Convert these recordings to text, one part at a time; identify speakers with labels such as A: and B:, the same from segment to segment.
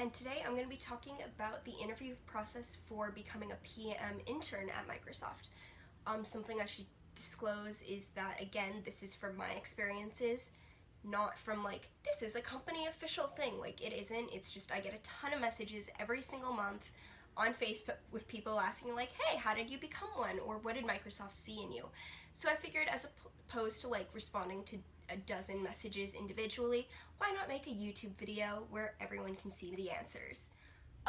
A: and today I'm going to be talking about the interview process for becoming a PM intern at Microsoft. Something I should disclose is that, again, this is from my experiences, not from like, this is a company official thing. Like, it isn't. It's just I get a ton of messages every single month on Facebook with people asking like, hey, how did you become one? Or what did Microsoft see in you? So I figured, as opposed to like responding to a dozen messages individually, why not make a YouTube video where everyone can see the answers?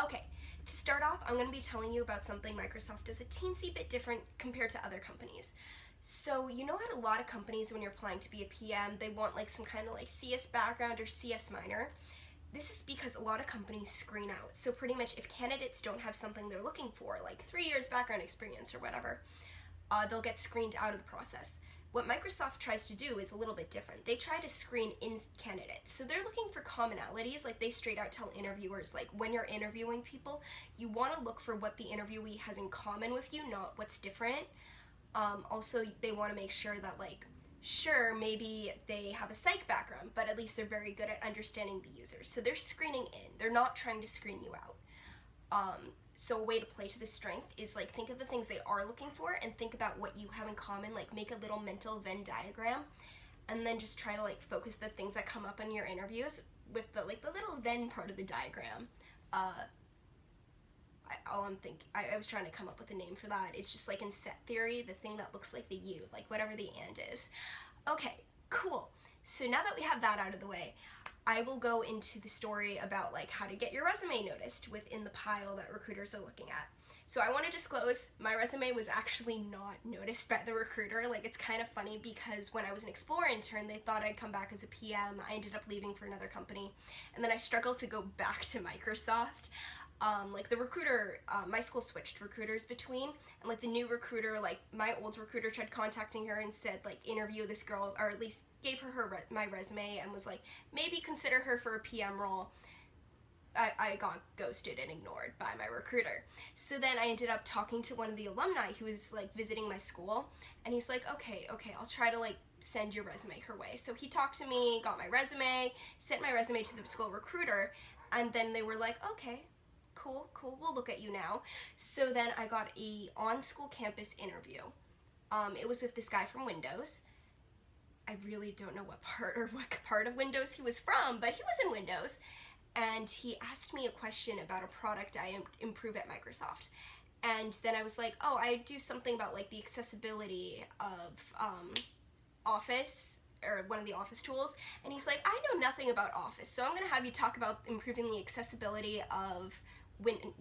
A: Okay, to start off, I'm going to be telling you about something Microsoft does a teensy bit different compared to other companies. So you know how a lot of companies, when you're applying to be a PM, they want like some kind of like CS background or CS minor? This is because a lot of companies screen out. So pretty much if candidates don't have something they're looking for, like 3 years background experience or whatever, they'll get screened out of the process. What Microsoft tries to do is a little bit different. They try to screen in candidates. So they're looking for commonalities. Like, they straight out tell interviewers, like, when you're interviewing people, you want to look for what the interviewee has in common with you, not what's different. Also, they want to make sure that, like, sure, maybe they have a psych background, but at least they're very good at understanding the users. So they're screening in. They're not trying to screen you out. So a way to play to this strength is like, think of the things they are looking for and think about what you have in common. Like, make a little mental Venn diagram and then just try to like focus the things that come up in your interviews with the little Venn part of the diagram. I was trying to come up with a name for that. It's just like in set theory, the thing that looks like the U, like whatever the and is. Okay, cool. So now that we have that out of the way, I will go into the story about like how to get your resume noticed within the pile that recruiters are looking at. So I want to disclose, my resume was actually not noticed by the recruiter. Like, it's kind of funny because when I was an Explore intern, they thought I'd come back as a PM. I ended up leaving for another company, and then I struggled to go back to Microsoft. Like, the recruiter, my school switched recruiters between, and like the new recruiter, like my old recruiter tried contacting her and said like, interview this girl, or at least gave her my resume and was like, maybe consider her for a PM role. I got ghosted and ignored by my recruiter. So then I ended up talking to one of the alumni who was like visiting my school, and he's like, okay, I'll try to like send your resume her way. So he talked to me, got my resume, sent my resume to the school recruiter, and then they were like, okay, cool, we'll look at you now. So then I got a on-school campus interview. It was with this guy from Windows. I really don't know what part of Windows he was from, but he was in Windows. And he asked me a question about a product I improve at Microsoft. And then I was like, oh, I do something about like the accessibility of Office, or one of the Office tools. And he's like, I know nothing about Office, so I'm gonna have you talk about improving the accessibility of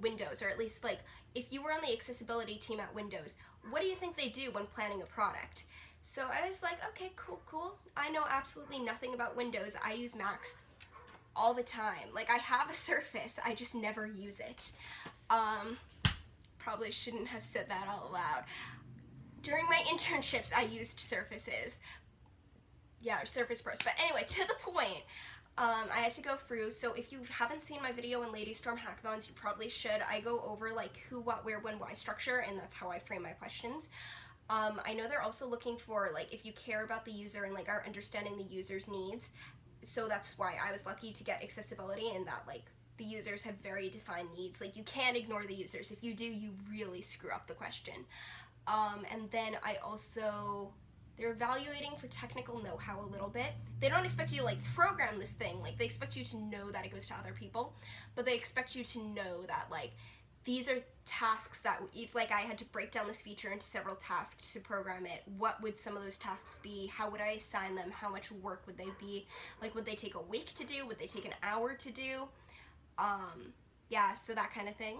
A: Windows, or at least like, if you were on the accessibility team at Windows, what do you think they do when planning a product? So I was like, okay, cool. I know absolutely nothing about Windows. I use Macs all the time. Like, I have a Surface, I just never use it. Probably shouldn't have said that out loud. During my internships, I used Surfaces. Yeah, Surface Pros. But anyway, to the point, I had to go through, so if you haven't seen my video in Lady Storm Hackathons, you probably should. I go over like who, what, where, when, why structure, and that's how I frame my questions. I know they're also looking for like, if you care about the user and like are understanding the user's needs. So that's why I was lucky to get accessibility, in that like the users have very defined needs. Like, you can't ignore the users. If you do, you really screw up the question. And then they're evaluating for technical know-how a little bit. They don't expect you to like program this thing. Like, they expect you to know that it goes to other people, but they expect you to know that like, these are tasks that, if like I had to break down this feature into several tasks to program it, what would some of those tasks be? How would I assign them? How much work would they be? Like, would they take a week to do? Would they take an hour to do? Yeah, so that kind of thing.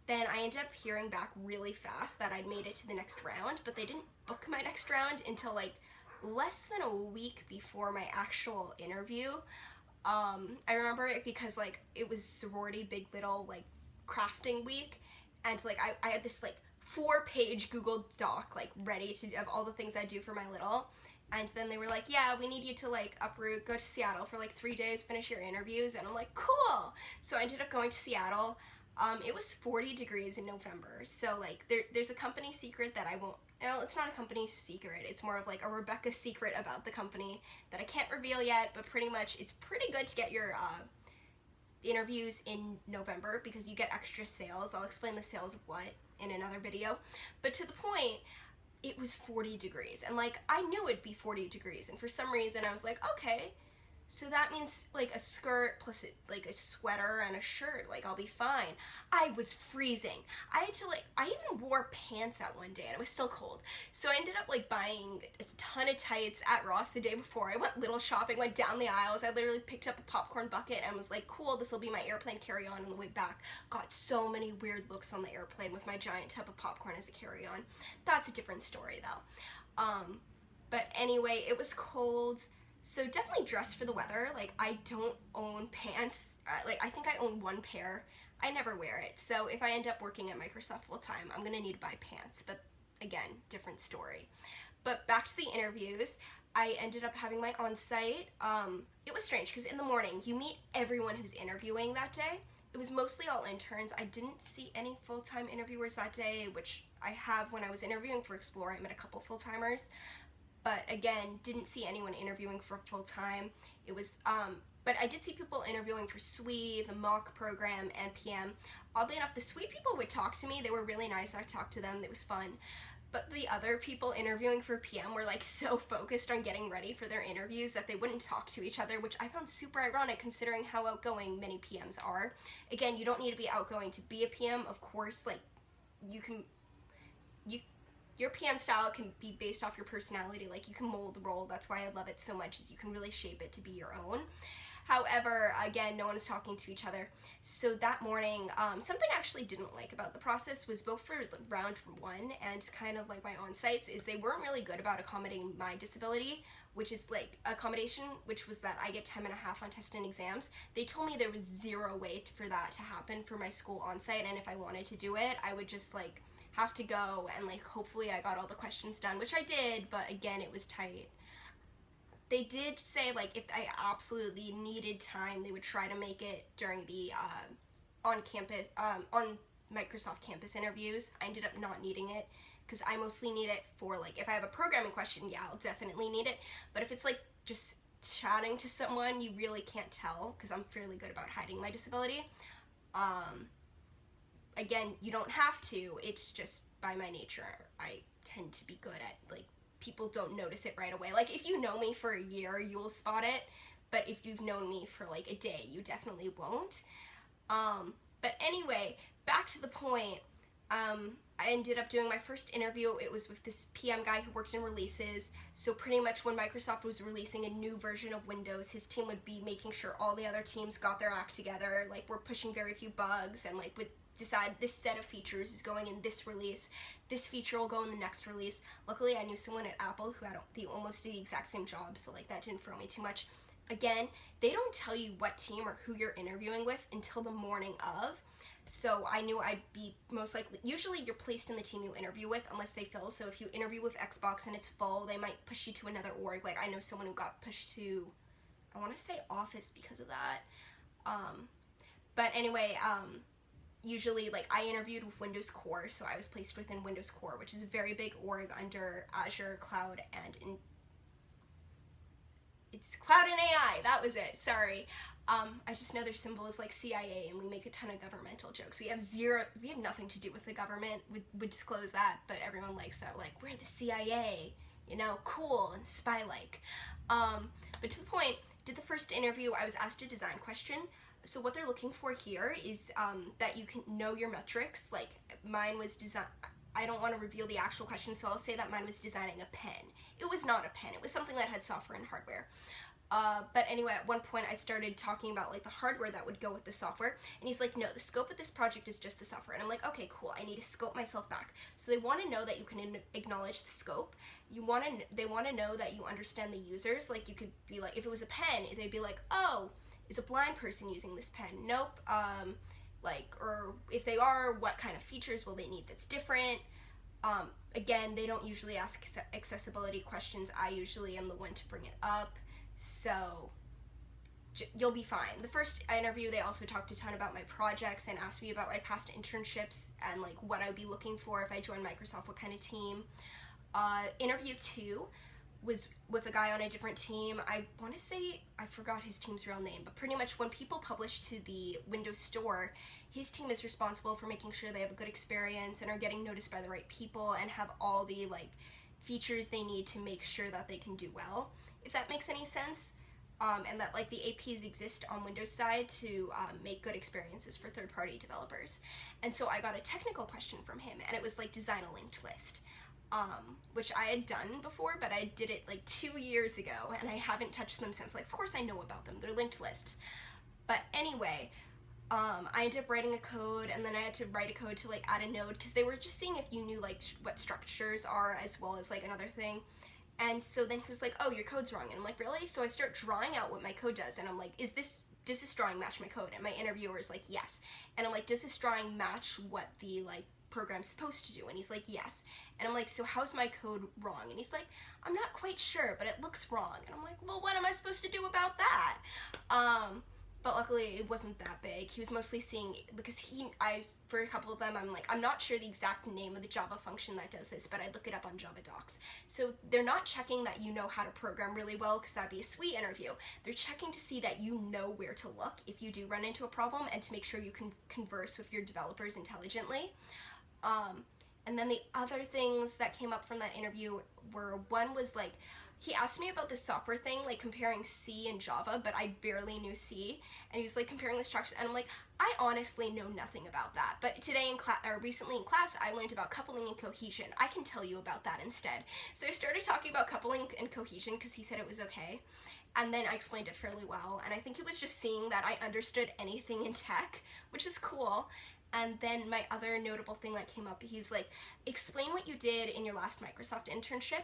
A: Then I ended up hearing back really fast that I'd made it to the next round, but they didn't book my next round until like less than a week before my actual interview. I remember it because like it was sorority Big Little like crafting week, and like I had this like 4-page Google Doc like ready to of all the things I do for my little, and then they were like, yeah, we need you to like uproot, go to Seattle for like 3 days, finish your interviews, and I'm like, cool. So I ended up going to Seattle. It was 40 degrees in November, so like there's a company secret that I won't, well, it's not a company secret, it's more of like a Rebecca secret about the company that I can't reveal yet, but pretty much it's pretty good to get your interviews in November because you get extra sales. I'll explain the sales of what in another video. But to the point, it was 40 degrees. And like, I knew it'd be 40 degrees. And for some reason I was like, okay, so that means like a skirt plus like a sweater and a shirt, like I'll be fine. I was freezing. I even wore pants out one day and it was still cold. So I ended up like buying a ton of tights at Ross the day before. I went little shopping, went down the aisles. I literally picked up a popcorn bucket and was like, cool, this will be my airplane carry-on on the way back. Got so many weird looks on the airplane with my giant tub of popcorn as a carry-on. That's a different story though. But anyway, it was cold. So definitely dress for the weather. Like, I don't own pants. Like, I think I own one pair. I never wear it. So if I end up working at Microsoft full time, I'm gonna need to buy pants. But again, different story. But back to the interviews. I ended up having my on-site. It was strange because in the morning, you meet everyone who's interviewing that day. It was mostly all interns. I didn't see any full-time interviewers that day, which I have when I was interviewing for Explore. I met a couple full-timers. But again, didn't see anyone interviewing for full-time. It was, but I did see people interviewing for SWE, the mock program, and PM. Oddly enough, the SWE people would talk to me. They were really nice. I talked to them. It was fun. But the other people interviewing for PM were like so focused on getting ready for their interviews that they wouldn't talk to each other, which I found super ironic considering how outgoing many PMs are. Again, you don't need to be outgoing to be a PM. Of course, like, your PM style can be based off your personality. Like, you can mold the role. That's why I love it so much, is you can really shape it to be your own. However, again, no one is talking to each other. So that morning, something I actually didn't like about the process was both for round one and kind of like my on-sites is they weren't really good about accommodating my disability, which is like accommodation, which was that I get time and a half on tests and exams. They told me there was zero way for that to happen for my school on-site, and if I wanted to do it, I would just like have to go and like hopefully I got all the questions done, which I did, but again, it was tight. They did say like if I absolutely needed time, they would try to make it during the on Microsoft campus interviews. I ended up not needing it because I mostly need it for like if I have a programming question, yeah, I'll definitely need it. But if it's like just chatting to someone, you really can't tell because I'm fairly good about hiding my disability. Again, you don't have to, it's just by my nature. I tend to be good at, like, people don't notice it right away. Like, if you know me for a year, you will spot it, but if you've known me for, like, a day, you definitely won't. But anyway, back to the point, I ended up doing my first interview. It was with this PM guy who worked in releases, so pretty much when Microsoft was releasing a new version of Windows, his team would be making sure all the other teams got their act together, like, we're pushing very few bugs, and, like, would decide this set of features is going in this release, this feature will go in the next release. Luckily, I knew someone at Apple who had almost the exact same job, so like that didn't throw me too much. Again, they don't tell you what team or who you're interviewing with until the morning of, so I knew I'd be most likely, usually you're placed in the team you interview with unless they fill, so if you interview with Xbox and it's full, they might push you to another org. Like I know someone who got pushed to, I want to say Office because of that. But anyway, usually, like, I interviewed with Windows Core, so I was placed within Windows Core, which is a very big org under Azure, Cloud, and it's Cloud and AI, that was it, sorry. I just know their symbol is like CIA, and we make a ton of governmental jokes. We have nothing to do with the government, we disclose that, but everyone likes that, like, we're the CIA, you know, cool and spy-like. But to the point, did the first interview, I was asked a design question. So what they're looking for here is that you can know your metrics. Like mine was design. I don't want to reveal the actual question, so I'll say that mine was designing a pen. It was not a pen. It was something that had software and hardware. But anyway, at one point I started talking about like the hardware that would go with the software, and he's like, no, the scope of this project is just the software. And I'm like, okay, cool. I need to scope myself back. So they want to know that you can acknowledge the scope. They want to know that you understand the users. Like you could be like, if it was a pen, they'd be like, oh, is a blind person using this pen? Nope. Like, or if they are, what kind of features will they need that's different? Again, they don't usually ask accessibility questions. I usually am the one to bring it up. So you'll be fine. The first interview, they also talked a ton about my projects and asked me about my past internships and like what I would be looking for if I joined Microsoft, what kind of team. Interview 2 was with a guy on a different team. I want to say, I forgot his team's real name, but pretty much when people publish to the Windows Store, his team is responsible for making sure they have a good experience and are getting noticed by the right people and have all the like features they need to make sure that they can do well, if that makes any sense. And that like the APs exist on Windows side to make good experiences for third-party developers. And so I got a technical question from him, and it was like design a linked list, which I had done before, but I did it like 2 years ago, and I haven't touched them since. Like, of course I know about them, they're linked lists. But anyway, I ended up writing a code, and then I had to write a code to like add a node, because they were just seeing if you knew like what structures are, as well as like another thing. And so then he was like, oh, your code's wrong. And I'm like, really? So I start drawing out what my code does, and I'm like, does this drawing match my code? And my interviewer is like, yes. And I'm like, does this drawing match what the like program's supposed to do? And he's like, yes. And I'm like, so how's my code wrong? And he's like, I'm not quite sure, but it looks wrong. And I'm like, well, what am I supposed to do about that? But luckily it wasn't that big. He was mostly seeing, because for a couple of them, I'm like, I'm not sure the exact name of the Java function that does this, but I look it up on Java docs. So they're not checking that you know how to program really well, because that'd be a sweet interview. They're checking to see that you know where to look if you do run into a problem, and to make sure you can converse with your developers intelligently. And then the other things that came up from that interview were, one was like, he asked me about the software thing, like comparing C and Java, but I barely knew C, and he was like comparing the structures, and I'm like, I honestly know nothing about that. But today in class, or recently in class, I learned about coupling and cohesion. I can tell you about that instead. So I started talking about coupling and cohesion because he said it was okay, and then I explained it fairly well, and I think it was just seeing that I understood anything in tech, which is cool. And then my other notable thing that came up, he's like, explain what you did in your last Microsoft internship,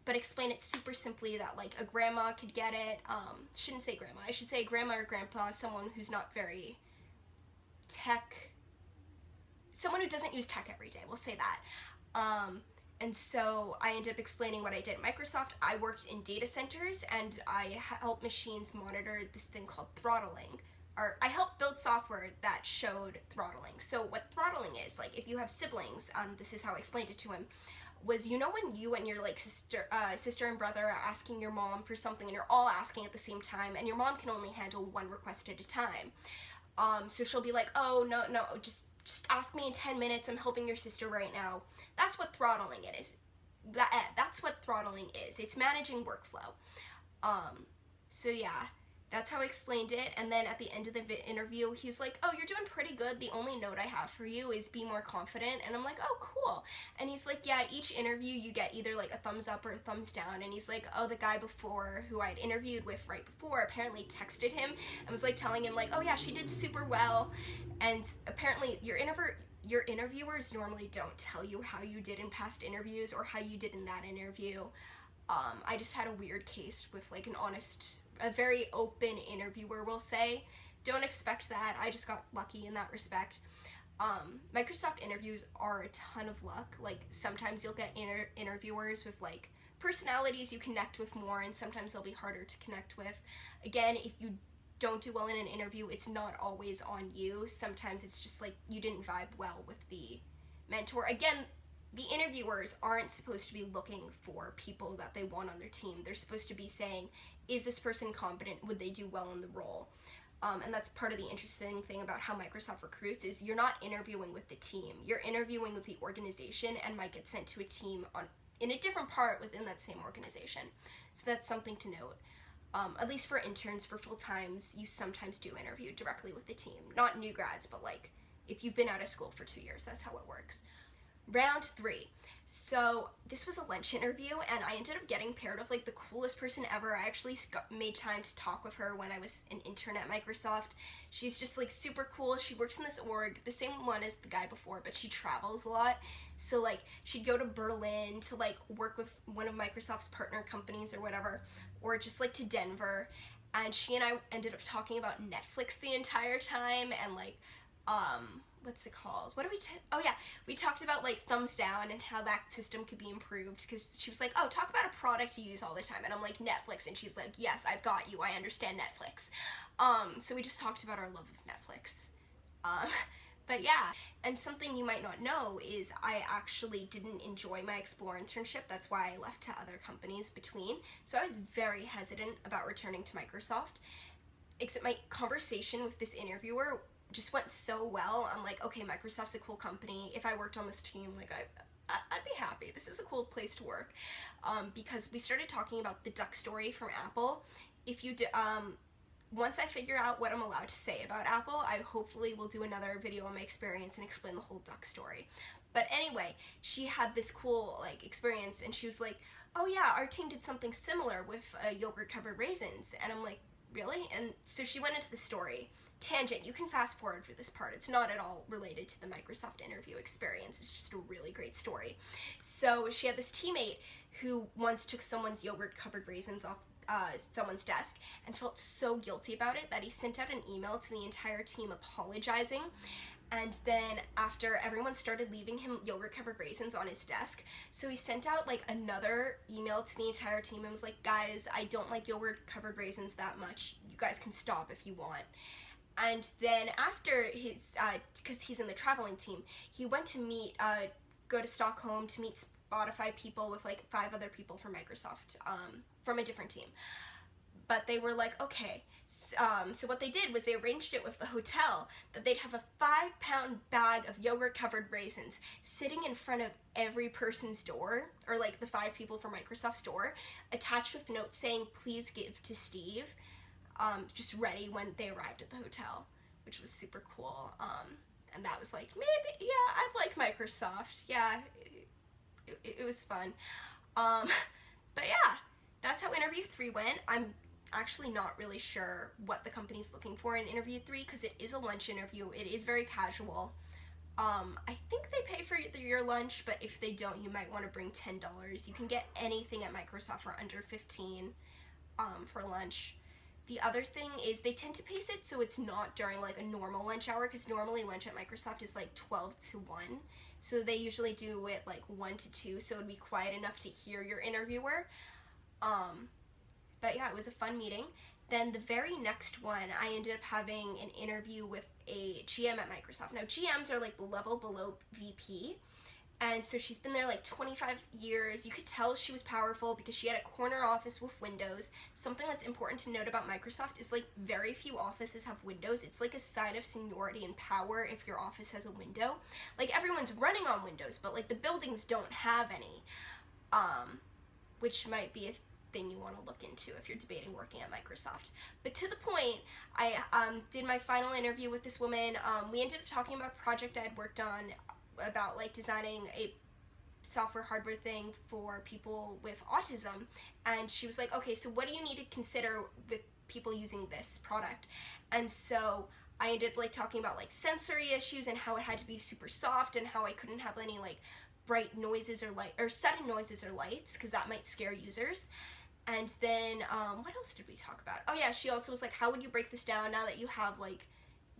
A: but explain it super simply that like a grandma could get it. Shouldn't say grandma, I should say grandma or grandpa, someone who's not very someone who doesn't use tech every day, we'll say that. And so I ended up explaining what I did at Microsoft. I worked in data centers, and I helped machines monitor this thing called throttling. Or I helped build software that showed throttling. So what throttling is, like if you have siblings, this is how I explained it to him, was, you know, when you and your like sister and brother are asking your mom for something, and you're all asking at the same time, and your mom can only handle one request at a time. So she'll be like, oh, no, just ask me in 10 minutes, I'm helping your sister right now. That's what throttling it is. That's what throttling is. It's managing workflow. So yeah, that's how I explained it. And then at the end of the interview, he's like, oh, you're doing pretty good. The only note I have for you is be more confident. And I'm like, oh, cool. And he's like, yeah, each interview you get either like a thumbs up or a thumbs down. And he's like, oh, the guy before, who I'd interviewed with right before, apparently texted him and was like telling him like, oh yeah, she did super well. And apparently your interviewers normally don't tell you how you did in past interviews or how you did in that interview. I just had a weird case with like a very open interviewer, we'll say. Don't expect that. I just got lucky in that respect. Microsoft interviews are a ton of luck. Like sometimes you'll get interviewers with like personalities you connect with more, and sometimes they'll be harder to connect with. Again, if you don't do well in an interview, it's not always on you. Sometimes it's just like you didn't vibe well with the mentor. Again, the interviewers aren't supposed to be looking for people that they want on their team. They're supposed to be saying, is this person competent? Would they do well in the role? And that's part of the interesting thing about how Microsoft recruits, is you're not interviewing with the team. You're interviewing with the organization, and might get sent to a team in a different part within that same organization. So that's something to note. At least for interns, for full-times, you sometimes do interview directly with the team. Not new grads, but like if you've been out of school for 2 years, that's how it works. Round 3. So this was a lunch interview, and I ended up getting paired with like the coolest person ever. I actually made time to talk with her when I was an intern at Microsoft. She's just like super cool. She works in this org, the same one as the guy before, but she travels a lot. So like she'd go to Berlin to like work with one of Microsoft's partner companies or whatever, or just like to Denver. And she and I ended up talking about Netflix the entire time, and like what's it called? What do we oh yeah, we talked about like thumbs down and how that system could be improved, because she was like, oh, talk about a product you use all the time, and I'm like, Netflix, and she's like, yes, I've got you, I understand Netflix. So we just talked about our love of Netflix. But yeah, and something you might not know is I actually didn't enjoy my Explore internship. That's why I left to other companies between. So I was very hesitant about returning to Microsoft. Except my conversation with this interviewer just went so well. I'm like, okay, Microsoft's a cool company. If I worked on this team, like I'd be happy. This is a cool place to work. Because we started talking about the duck story from Apple. If you once I figure out what I'm allowed to say about Apple, I hopefully will do another video on my experience and explain the whole duck story. But anyway, she had this cool like experience, and she was like, oh yeah, our team did something similar with yogurt covered raisins. And I'm like, really? And so she went into the story. Tangent, you can fast forward for this part. It's not at all related to the Microsoft interview experience. It's just a really great story. So she had this teammate who once took someone's yogurt covered raisins off someone's desk and felt so guilty about it that he sent out an email to the entire team apologizing. And then after everyone started leaving him yogurt covered raisins on his desk, so he sent out like another email to the entire team and was like, guys, I don't like yogurt covered raisins that much. You guys can stop if you want. And then after his, because he's in the traveling team, he went to go to Stockholm to meet Spotify people with like 5 other people from Microsoft, from a different team. But they were like, okay, so what they did was they arranged it with the hotel that they'd have a 5-pound bag of yogurt covered raisins sitting in front of every person's door, or like the 5 people from Microsoft's door, attached with notes saying, please give to Steve, just ready when they arrived at the hotel, which was super cool. And that was like, maybe, yeah, I'd like Microsoft. Yeah, it was fun. But yeah, that's how interview 3 went. I'm actually not really sure what the company's looking for in interview 3 because it is a lunch interview. It is very casual. I think they pay for your lunch, but if they don't, you might want to bring $10. You can get anything at Microsoft for under $15 for lunch. The other thing is they tend to pace it so it's not during like a normal lunch hour, because normally lunch at Microsoft is like 12 to 1. So they usually do it like 1 to 2, so it would be quiet enough to hear your interviewer. But yeah, it was a fun meeting. Then the very next one, I ended up having an interview with a GM at Microsoft. Now GMs are like the level below VP. And so she's been there like 25 years. You could tell she was powerful because she had a corner office with windows. Something that's important to note about Microsoft is like very few offices have windows. It's like a sign of seniority and power if your office has a window. Like everyone's running on Windows, but like the buildings don't have any, which might be a thing you want to look into if you're debating working at Microsoft. But to the point, I did my final interview with this woman. We ended up talking about a project I had worked on about like designing a software hardware thing for people with autism, and she was like, okay, so what do you need to consider with people using this product? And so I ended up like talking about like sensory issues and how it had to be super soft and how I couldn't have any like bright noises or sudden noises or lights because that might scare users. And then what else did we talk about? Oh yeah, she also was like, how would you break this down now that you have like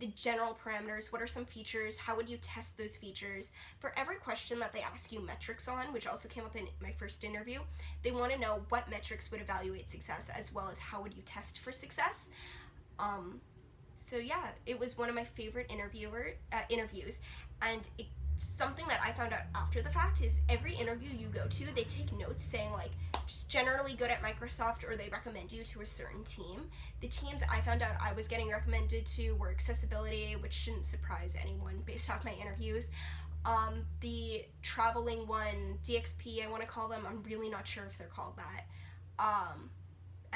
A: the general parameters? What are some features? How would you test those features? For every question that they ask you metrics on, which also came up in my first interview, they want to know what metrics would evaluate success as well as how would you test for success. So yeah, it was one of my favorite interviews, and something that I found out after the fact is every interview you go to, they take notes saying like, just generally good at Microsoft, or they recommend you to a certain team. The teams I found out I was getting recommended to were accessibility, which shouldn't surprise anyone based off my interviews. The traveling one, DXP I want to call them, I'm really not sure if they're called that.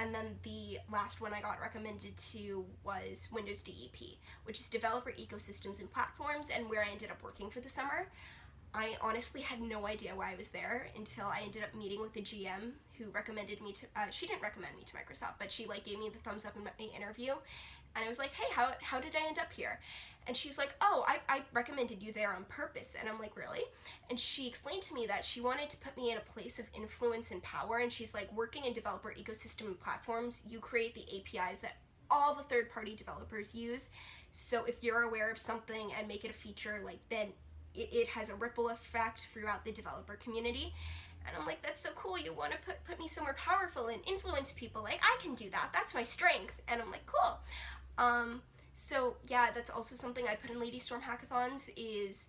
A: And then the last one I got recommended to was Windows DEP, which is Developer Ecosystems and Platforms, and where I ended up working for the summer. I honestly had no idea why I was there until I ended up meeting with the GM who recommended me to, she didn't recommend me to Microsoft, but she like gave me the thumbs up in my interview. And I was like, hey, how did I end up here? And she's like, oh, I recommended you there on purpose. And I'm like, really? And she explained to me that she wanted to put me in a place of influence and power. And she's like, working in developer ecosystem and platforms, you create the APIs that all the third-party developers use. So if you're aware of something and make it a feature, like then it has a ripple effect throughout the developer community. And I'm like, that's so cool. You want to put me somewhere powerful and influence people. Like, I can do that. That's my strength. And I'm like, cool. So yeah, that's also something I put in Lady Storm hackathons is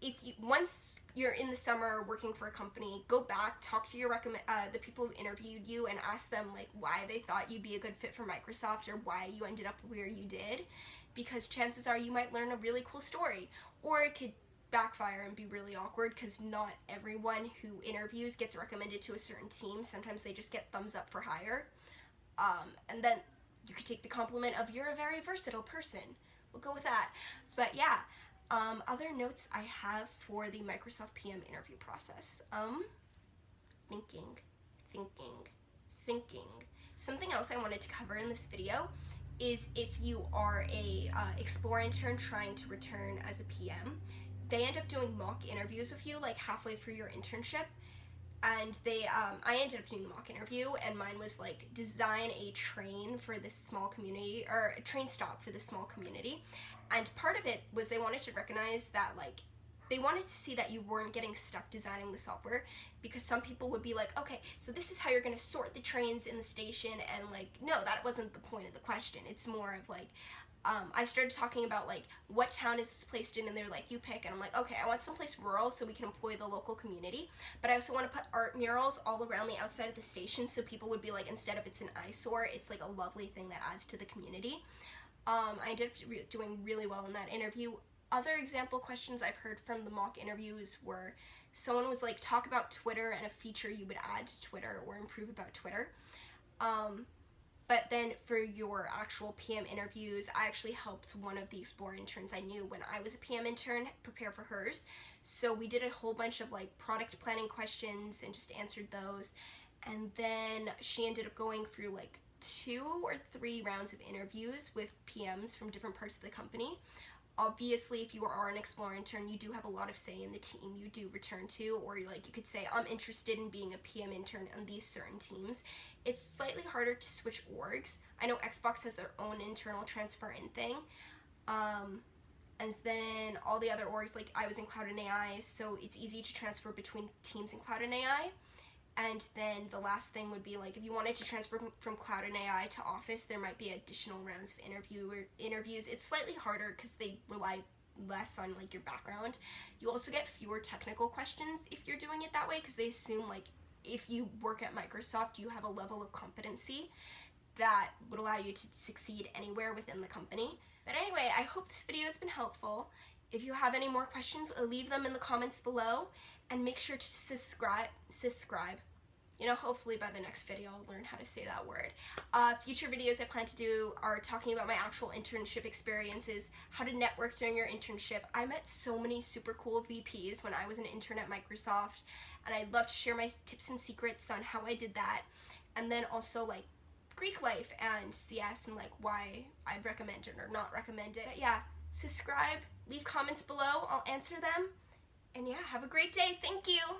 A: if you once you're in the summer working for a company, go back, talk to your the people who interviewed you and ask them like why they thought you'd be a good fit for Microsoft or why you ended up where you did, because chances are you might learn a really cool story, or it could backfire and be really awkward because not everyone who interviews gets recommended to a certain team. Sometimes they just get thumbs up for hire. And then you could take the compliment of you're a very versatile person. We'll go with that. But yeah, other notes I have for the Microsoft PM interview process. Thinking. Something else I wanted to cover in this video is if you are a Explore intern trying to return as a PM, they end up doing mock interviews with you like halfway through your internship. And I ended up doing the mock interview, and mine was like design a train for this small community, or a train stop for this small community. And part of it was they wanted to recognize that like they wanted to see that you weren't getting stuck designing the software, because some people would be like, okay, so this is how you're going to sort the trains in the station, and like no, that wasn't the point of the question. It's more of like I started talking about like what town is this placed in, and they're like, you pick, and I'm like, okay, I want someplace rural so we can employ the local community, but I also want to put art murals all around the outside of the station so people would be like, instead of it's an eyesore, it's like a lovely thing that adds to the community. I ended up doing really well in that interview. Other example questions I've heard from the mock interviews were someone was like, talk about Twitter and a feature you would add to Twitter or improve about Twitter. But then for your actual PM interviews, I actually helped one of the Explore interns I knew when I was a PM intern prepare for hers. So we did a whole bunch of like product planning questions and just answered those. And then she ended up going through like 2 or 3 rounds of interviews with PMs from different parts of the company. Obviously, if you are an Explore intern, you do have a lot of say in the team you do return to, or like you could say, I'm interested in being a PM intern on these certain teams. It's slightly harder to switch orgs. I know Xbox has their own internal transfer in thing. And then all the other orgs, like I was in Cloud and AI, so it's easy to transfer between teams in Cloud and AI. And then the last thing would be like if you wanted to transfer from Cloud and AI to Office, there might be additional rounds of interviews. It's slightly harder because they rely less on like your background. You also get fewer technical questions if you're doing it that way, because they assume like if you work at Microsoft, you have a level of competency that would allow you to succeed anywhere within the company. But anyway, I hope this video has been helpful. If you have any more questions, leave them in the comments below, and make sure to subscribe. You know, hopefully by the next video I'll learn how to say that word. Future videos I plan to do are talking about my actual internship experiences, how to network during your internship. I met so many super cool VPs when I was an intern at Microsoft, and I'd love to share my tips and secrets on how I did that. And then also like Greek life and CS and like why I'd recommend it or not recommend it. But yeah, subscribe, leave comments below, I'll answer them. And yeah, have a great day. Thank you.